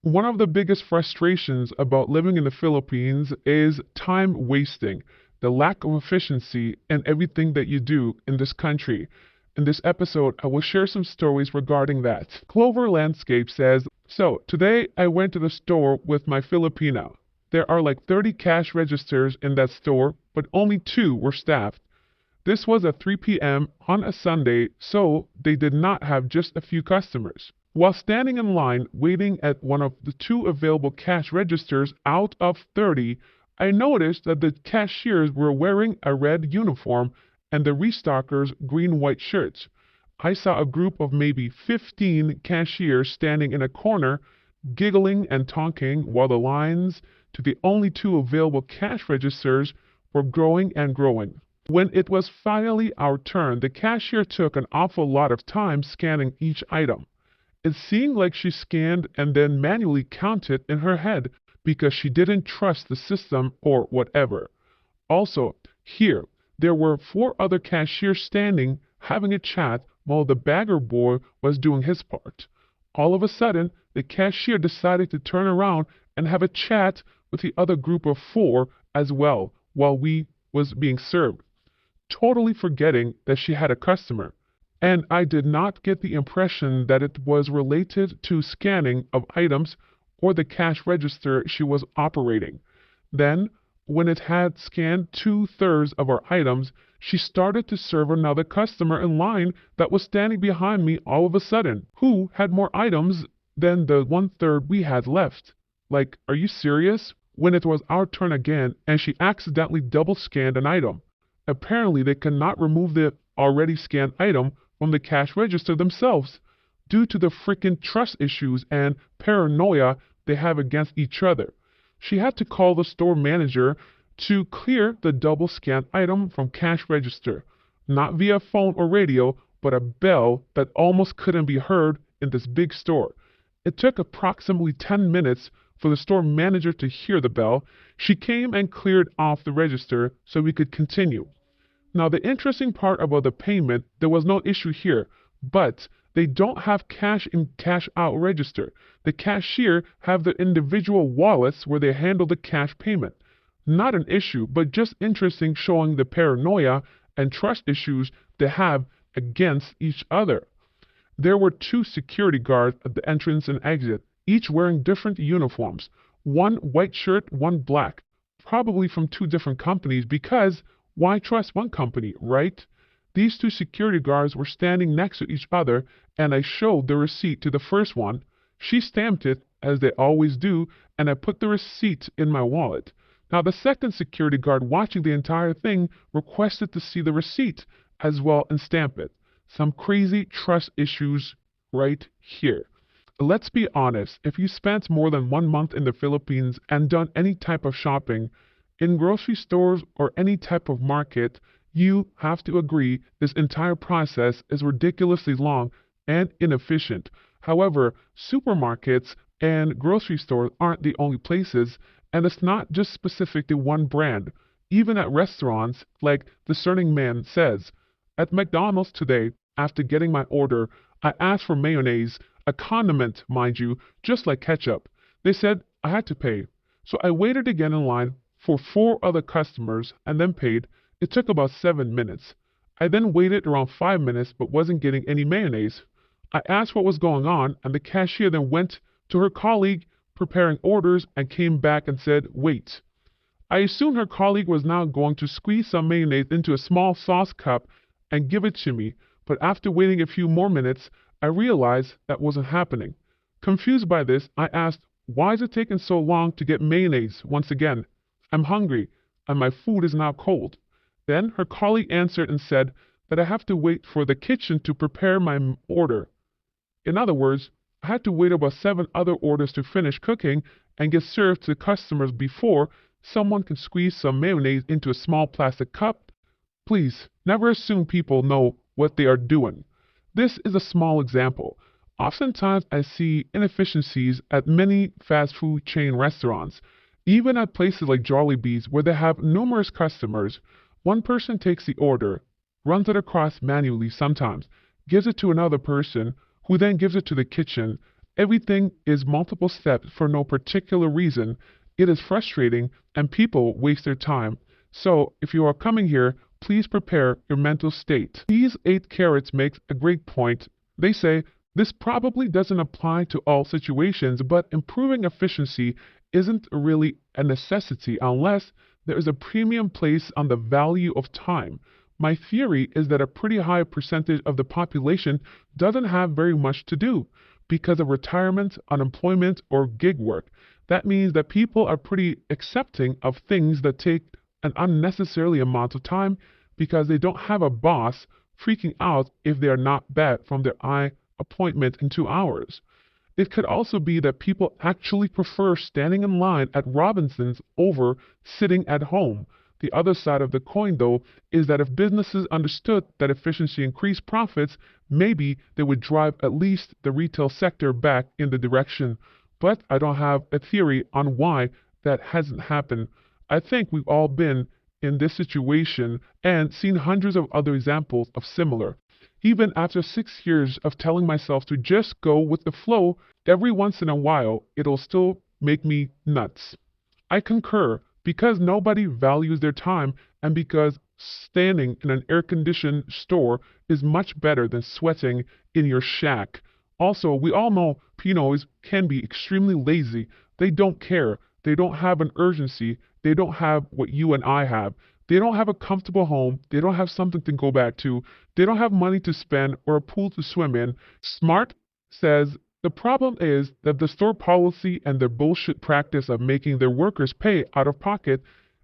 One of the biggest frustrations about living in the Philippines is time wasting, the lack of efficiency in everything that you do in this country. In this episode, I will share some stories regarding that. Clover Landscape says, so today I went to the store with my Filipina. There are like 30 cash registers in that store, but only 2 were staffed. This was at 3 p.m. on a Sunday, so they did not have just a few customers. While standing in line waiting at one of the 2 available cash registers out of 30, I noticed that the cashiers were wearing a red uniform and the restockers green-white shirts. I saw a group of maybe 15 cashiers standing in a corner, giggling and talking while the lines to the only 2 available cash registers were growing and growing. When it was finally our turn, the cashier took an awful lot of time scanning each item. It seemed like she scanned and then manually counted in her head because she didn't trust the system or whatever. Also, here, there were 4 other cashiers standing having a chat while the bagger boy was doing his part. All of a sudden, the cashier decided to turn around and have a chat with the other group of 4 as well while we was being served, totally forgetting that she had a customer. And I did not get the impression that it was related to scanning of items or the cash register she was operating. Then, when it had scanned 2/3 of our items, she started to serve another customer in line that was standing behind me all of a sudden, who had more items than the 1/3 we had left. Like, are you serious? When it was our turn again and she accidentally double scanned an item. Apparently they cannot remove the already scanned item from the cash register themselves due to the frickin' trust issues and paranoia they have against each other. She had to call the store manager to clear the double scanned item from cash register, not via phone or radio, but a bell that almost couldn't be heard in this big store. It took approximately 10 minutes for the store manager to hear the bell. She came and cleared off the register so we could continue. Now, the interesting part about the payment, there was no issue here, but they don't have cash in cash out register. The cashier have their individual wallets where they handle the cash payment. Not an issue, but just interesting, showing the paranoia and trust issues they have against each other. There were 2 security guards at the entrance and exit, each wearing different uniforms. One white shirt, one black. Probably from 2 different companies because why trust one company, right? These 2 security guards were standing next to each other, and I showed the receipt to the first one. She stamped it, as they always do, and I put the receipt in my wallet. Now the second security guard watching the entire thing requested to see the receipt as well and stamp it. Some crazy trust issues right here. Let's be honest, if you spent more than 1 month in the Philippines and done any type of shopping, in grocery stores or any type of market, you have to agree this entire process is ridiculously long and inefficient. However, supermarkets and grocery stores aren't the only places, and it's not just specific to one brand. Even at restaurants, like Discerning Man says, at McDonald's today, after getting my order, I asked for mayonnaise, a condiment, mind you, just like ketchup. They said I had to pay. So I waited again in line for 4 other customers and then paid. It took about 7 minutes. I then waited around 5 minutes but wasn't getting any mayonnaise. I asked what was going on, and the cashier then went to her colleague preparing orders and came back and said, wait. I assumed her colleague was now going to squeeze some mayonnaise into a small sauce cup and give it to me, but after waiting a few more minutes, I realized that wasn't happening. Confused by this, I asked, why is it taking so long to get mayonnaise once again? I'm hungry, and my food is now cold. Then her colleague answered and said that I have to wait for the kitchen to prepare my order. In other words, I had to wait about 7 other orders to finish cooking and get served to customers before someone can squeeze some mayonnaise into a small plastic cup. Please, never assume people know what they are doing. This is a small example. Oftentimes I see inefficiencies at many fast food chain restaurants. Even at places like Jollibee's where they have numerous customers, one person takes the order, runs it across manually sometimes, gives it to another person, who then gives it to the kitchen, Everything is multiple steps for no particular reason. It is frustrating and people waste their time. So, if you are coming here, please prepare your mental state. These 8 carrots make a great point. They say, this probably doesn't apply to all situations, but improving efficiency isn't really a necessity unless there is a premium placed on the value of time. My theory is that a pretty high percentage of the population doesn't have very much to do because of retirement, unemployment, or gig work. That means that people are pretty accepting of things that take an unnecessarily amount of time because they don't have a boss freaking out if they are not back from their eye appointment in 2 hours. It could also be that people actually prefer standing in line at Robinson's over sitting at home. The other side of the coin, though, is that if businesses understood that efficiency increased profits, maybe they would drive at least the retail sector back in the direction. But I don't have a theory on why that hasn't happened. I think we've all been in this situation and seen hundreds of other examples of similar. Even after 6 years of telling myself to just go with the flow, every once in a while it'll still make me nuts. I concur because nobody values their time and because standing in an air-conditioned store is much better than sweating in your shack. Also, we all know Pinoys can be extremely lazy. They don't care. They don't have an urgency. They don't have what you and I have. They don't have a comfortable home. They don't have something to go back to. They don't have money to spend or a pool to swim in. Smart says the problem is that the store policy and their bullshit practice of making their workers pay out of pocket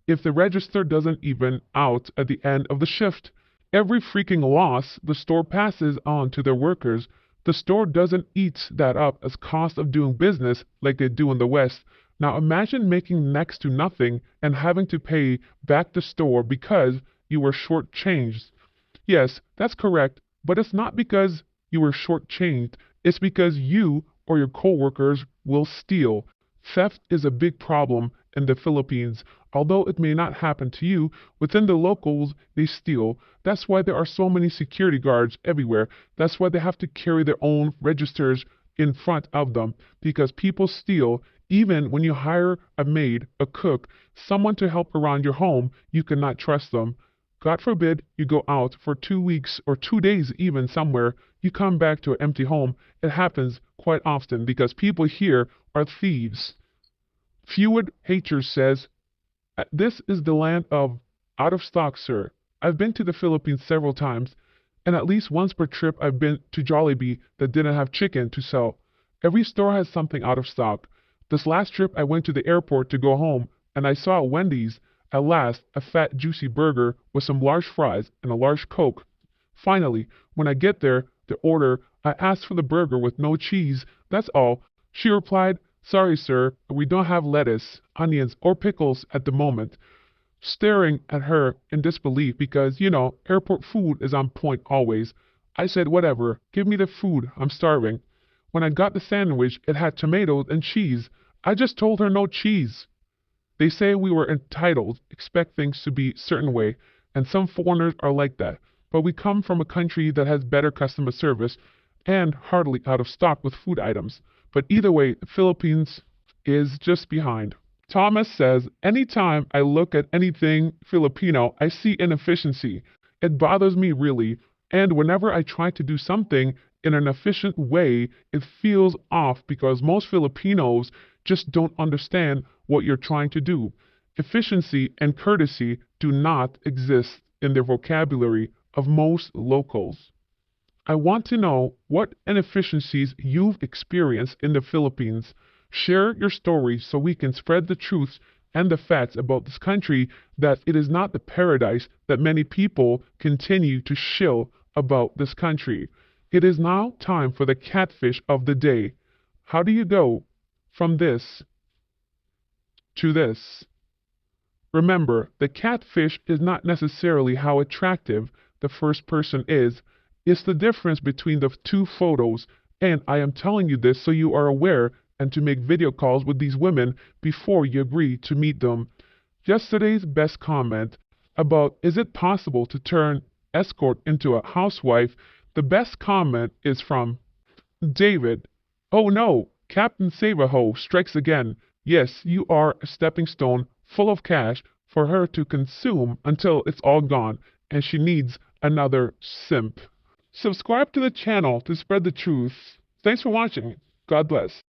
if the register doesn't even out at the end of the shift. Every freaking loss the store passes on to their workers. The store doesn't eat that up as cost of doing business like they do in the West. Now imagine making next to nothing and having to pay back the store because you were shortchanged. Yes, that's correct, but it's not because you were shortchanged. It's because you or your coworkers will steal. Theft is a big problem in the Philippines. Although it may not happen to you, within the locals, they steal. That's why there are so many security guards everywhere. That's why they have to carry their own registers in front of them, because people steal. Even when you hire a maid, a cook, someone to help around your home, you cannot trust them. God forbid you go out for 2 weeks or 2 days even somewhere, you come back to an empty home. It happens quite often because people here are thieves. Fewed Haters says, this is the land of out of stock, sir. I've been to the Philippines several times, and at least once per trip I've been to Jollibee that didn't have chicken to sell. Every store has something out of stock. This last trip I went to the airport to go home, and I saw at Wendy's, at last, a fat juicy burger with some large fries and a large Coke. Finally, when I get there, the order, I asked for the burger with no cheese, that's all. She replied, sorry sir, we don't have lettuce, onions, or pickles at the moment. Staring at her in disbelief because, airport food is on point always. I said, whatever, give me the food, I'm starving. When I got the sandwich, it had tomatoes and cheese. I just told her no cheese. They say we were entitled, expect things to be a certain way, and some foreigners are like that. But we come from a country that has better customer service and hardly out of stock with food items. But either way, the Philippines is just behind. Thomas says, anytime I look at anything Filipino, I see inefficiency. It bothers me really, and whenever I try to do something in an efficient way, it feels off because most Filipinos just don't understand what you're trying to do. Efficiency and courtesy do not exist in their vocabulary of most locals. I want to know what inefficiencies you've experienced in the Philippines. Share your story so we can spread the truth and the facts about this country, that it is not the paradise that many people continue to shill about this country. It is now time for the catfish of the day. How do you go from this to this? Remember, the catfish is not necessarily how attractive the first person is. It's the difference between the two photos, and I am telling you this so you are aware and to make video calls with these women before you agree to meet them. Yesterday's best comment about is it possible to turn escort into a housewife, the best comment is from David. Oh no! Captain Save-A-Ho strikes again. Yes, you are a stepping stone full of cash for her to consume until it's all gone, and she needs another simp. Subscribe to the channel to spread the truth. Thanks for watching. God bless.